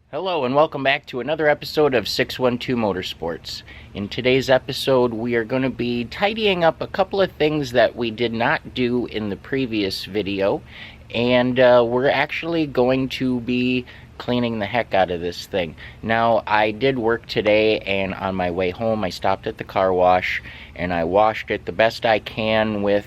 Hello and welcome back to another episode of 612 Motorsports. In today's episode we are going to be tidying up a couple of things that we did not do in the previous video, and we're actually going to be cleaning the heck out of this thing. Now, I did work today, and on my way home I stopped at the car wash and I washed it the best I can with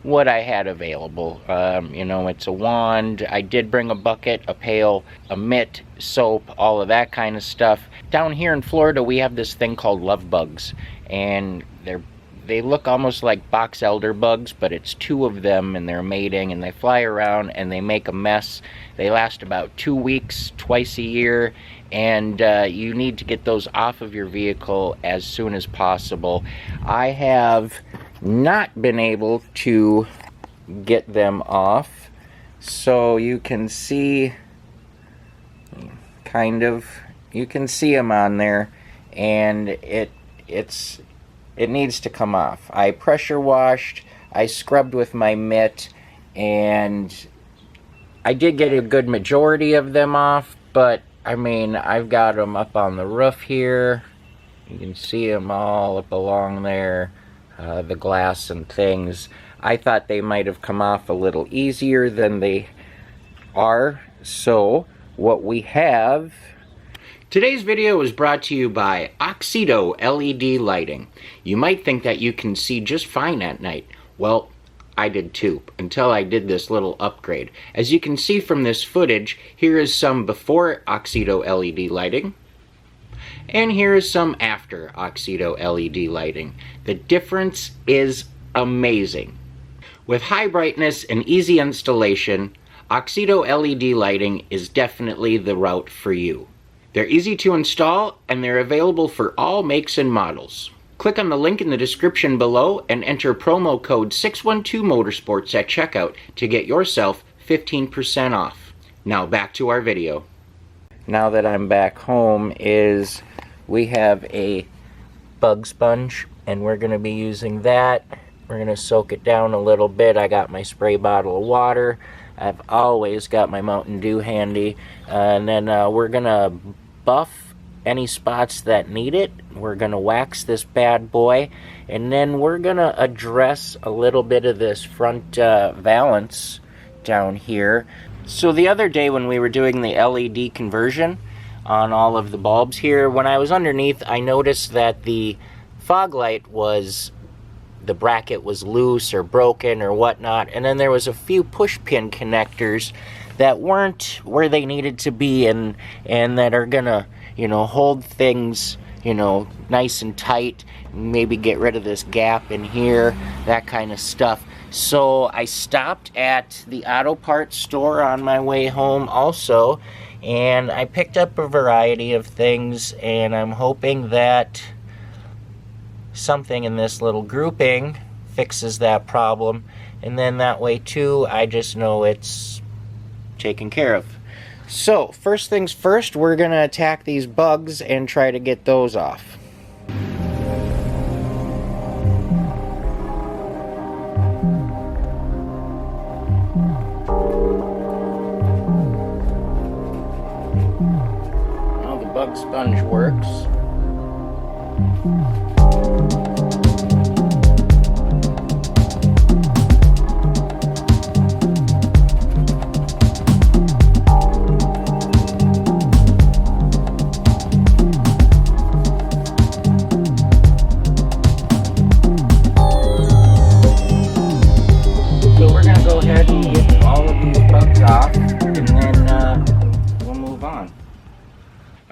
what I had available. It's a wand. I did bring a bucket, a pail, a mitt, soap, all of that kind of stuff. Down here in Florida we have this thing called love bugs, and they look almost like box elder bugs, but it's two of them and they're mating and they fly around and they make a mess. They last about 2 weeks, twice a year, and you need to get those off of your vehicle as soon as possible. I have not been able to get them off, so you can see you can see them on there, and it needs to come off. I pressure washed, I scrubbed with my mitt, and I did get a good majority of them off, but I mean, I've got them up on the roof here. You can see them all up along there. The glass and things. I thought they might have come off a little easier than they are. So what we have... Today's video is brought to you by AUXITO LED lighting. You might think that you can see just fine at night. Well, I did too, until I did this little upgrade. As you can see from this footage, here is some before AUXITO LED lighting. And here is some after AUXITO LED lighting. The difference is amazing. With high brightness and easy installation, AUXITO LED lighting is definitely the route for you. They're easy to install, and they're available for all makes and models. Click on the link in the description below and enter promo code 612 Motorsports at checkout to get yourself 15% off. Now back to our video. Now that I'm back home, we have a bug sponge, and we're going to be using that. We're going to soak it down a little bit. I got my spray bottle of water. I've always got my Mountain Dew handy. And then we're going to buff any spots that need it. We're going to wax this bad boy. And then we're going to address a little bit of this front valance down here. So the other day when we were doing the LED conversion on all of the bulbs here, when I was underneath, I noticed that the fog light the bracket was loose or broken or whatnot, and then there was a few push pin connectors that weren't where they needed to be, and that are gonna, hold things, nice and tight, maybe get rid of this gap in here, that kind of stuff. So I stopped at the auto parts store on my way home also, and I picked up a variety of things, and I'm hoping that something in this little grouping fixes that problem, and then that way too I just know it's taken care of. So first things first, we're gonna attack these bugs and try to get those off. Now the bug sponge works.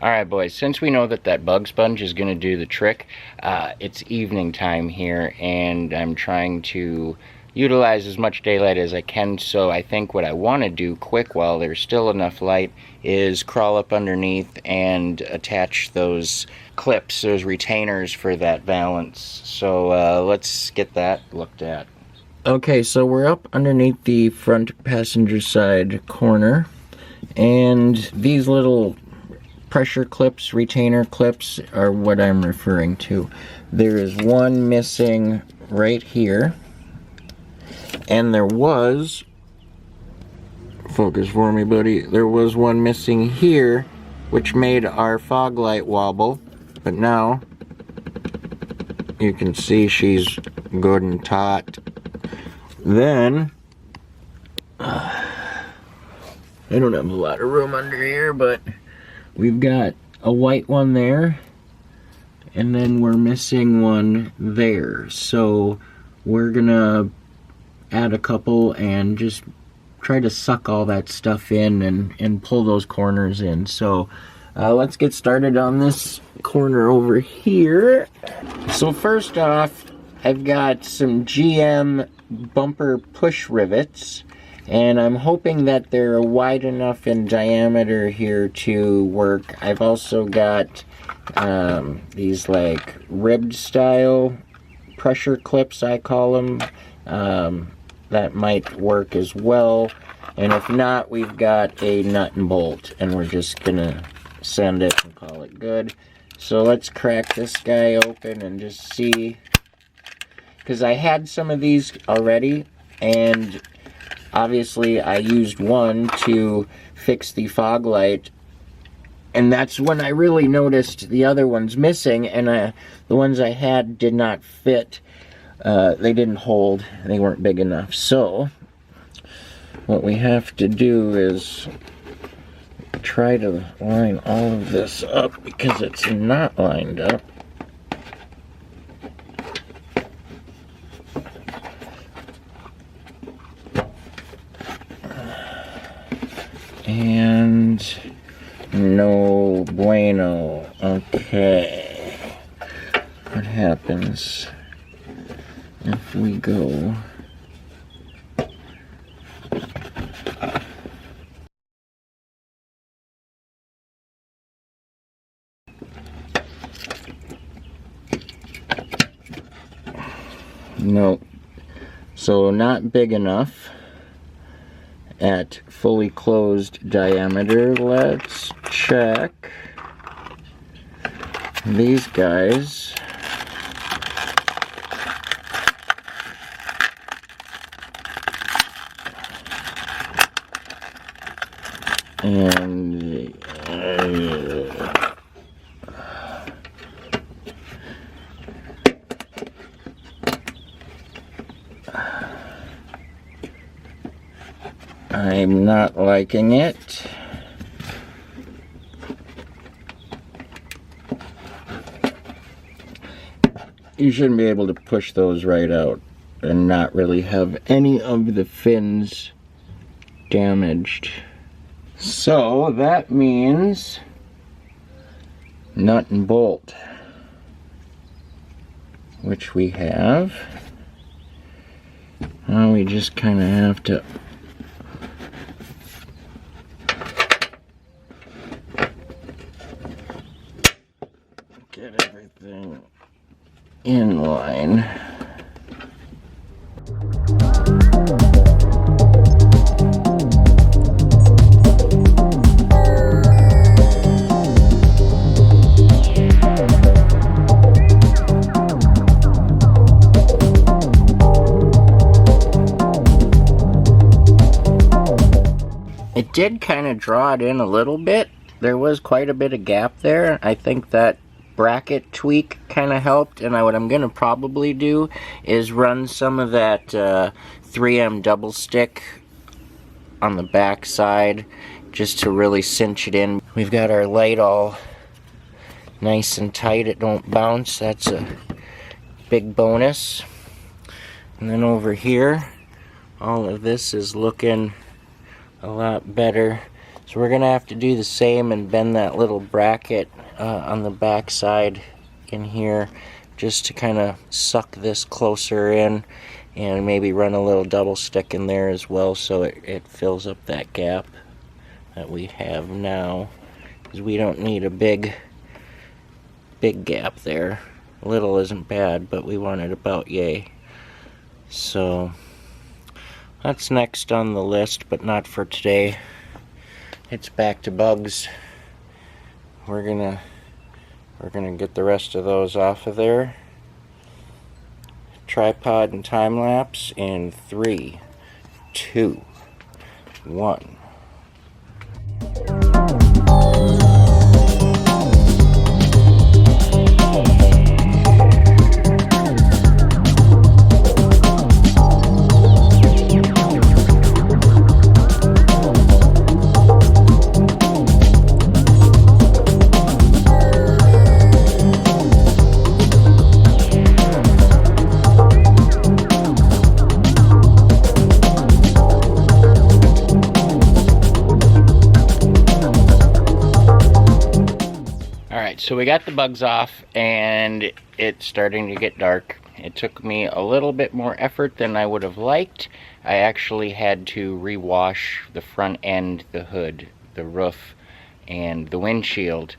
Alright boys, since we know that bug sponge is going to do the trick, it's evening time here, and I'm trying to utilize as much daylight as I can, so I think what I want to do quick while there's still enough light is crawl up underneath and attach those clips, those retainers for that valance. So let's get that looked at. Okay, so we're up underneath the front passenger side corner, and these little pressure clips, retainer clips, are what I'm referring to. There is one missing right here, and there was, focus for me buddy, there was one missing here which made our fog light wobble, but now you can see she's good and taut. Then I don't have a lot of room under here, but we've got a white one there, and then we're missing one there. So we're gonna add a couple and just try to suck all that stuff in and pull those corners in. So let's get started on this corner over here. So first off, I've got some GM bumper push rivets, and I'm hoping that they're wide enough in diameter here to work. I've also got these like ribbed style pressure clips, I call them, that might work as well. And if not, we've got a nut and bolt, and we're just gonna send it and call it good. So let's crack this guy open and just see, because I had some of these already, and obviously I used one to fix the fog light, and that's when I really noticed the other ones missing, and the ones I had did not fit. They didn't hold, they weren't big enough. So what we have to do is try to line all of this up, because it's not lined up. And no bueno. Okay. What happens if we go no, so not big enough at fully closed diameter. Let's check these guys. And I'm not liking it. You shouldn't be able to push those right out and not really have any of the fins damaged. So that means nut and bolt, which we have. Now we just kind of have to get everything in line. It did kind of draw it in a little bit. There was quite a bit of gap there. I think that bracket tweak kind of helped, and what I'm going to probably do is run some of that 3M double stick on the back side just to really cinch it in. We've got our light all nice and tight, it don't bounce. That's a big bonus. And then over here, all of this is looking a lot better. So we're gonna have to do the same and bend that little bracket on the back side in here just to kind of suck this closer in, and maybe run a little double stick in there as well so it fills up that gap that we have now, because we don't need a big gap there. Little isn't bad, but we want it about yay. So that's next on the list, but not for today. It's back to bugs. We're gonna get the rest of those off of there. Tripod and time lapse in 3, 2, 1. Alright, so we got the bugs off and it's starting to get dark. It took me a little bit more effort than I would have liked. I actually had to rewash the front end, the hood, the roof, and the windshield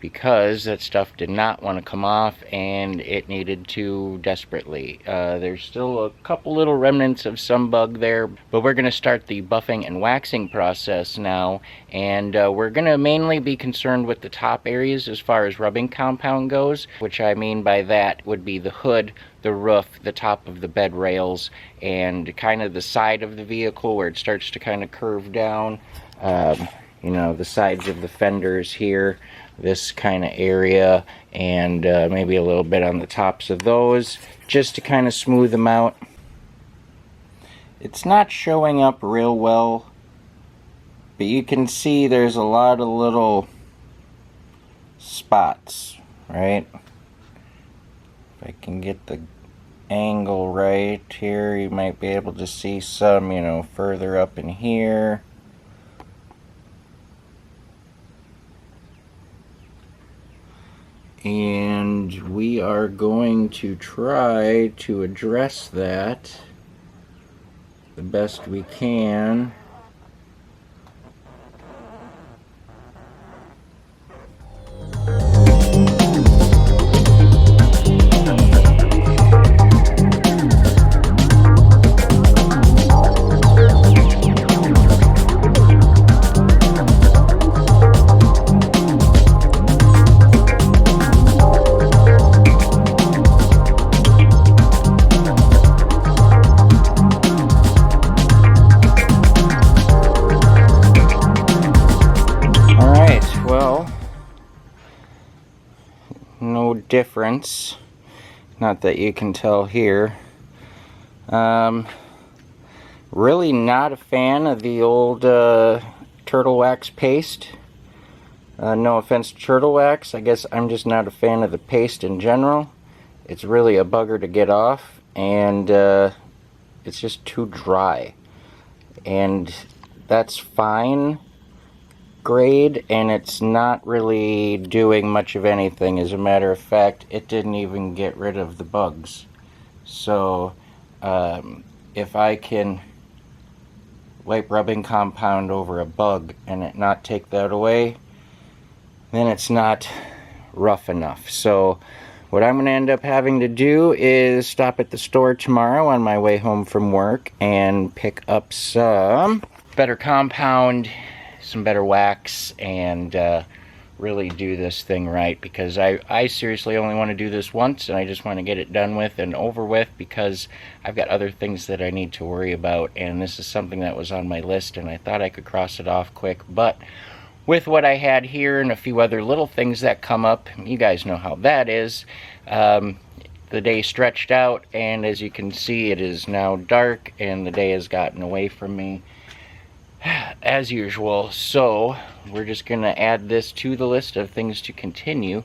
because that stuff did not want to come off and it needed to desperately. There's still a couple little remnants of some bug there, but we're going to start the buffing and waxing process now, and we're going to mainly be concerned with the top areas as far as rubbing compound goes, which I mean by that would be the hood, the roof, the top of the bed rails, and kind of the side of the vehicle where it starts to kind of curve down. You know, the sides of the fenders here, this kind of area, and maybe a little bit on the tops of those, just to kind of smooth them out. It's not showing up real well, but you can see there's a lot of little spots, right? If I can get the angle right here, you might be able to see some, you know, further up in here. And we are going to try to address that the best we can. No difference, not that you can tell here. Really not a fan of the old turtle wax paste. No offense to turtle wax, I guess I'm just not a fan of the paste in general. It's really a bugger to get off, and it's just too dry, and that's fine grade, and it's not really doing much of anything. As a matter of fact, it didn't even get rid of the bugs. So if I can wipe rubbing compound over a bug and it not take that away, then it's not rough enough. So what I'm going to end up having to do is stop at the store tomorrow on my way home from work and pick up some better compound, some better wax, and really do this thing right, because I seriously only want to do this once, and I just want to get it done with and over with, because I've got other things that I need to worry about, and this is something that was on my list and I thought I could cross it off quick. But with what I had here and a few other little things that come up, you guys know how that is, the day stretched out, and as you can see, it is now dark and the day has gotten away from me as usual. So we're just gonna add this to the list of things to continue,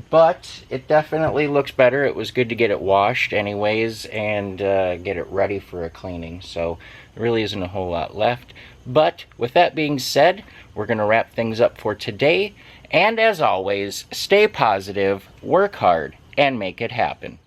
but it definitely looks better. It was good to get it washed anyways and get it ready for a cleaning, so there really isn't a whole lot left. But with that being said, we're gonna wrap things up for today, and as always, stay positive, work hard, and make it happen.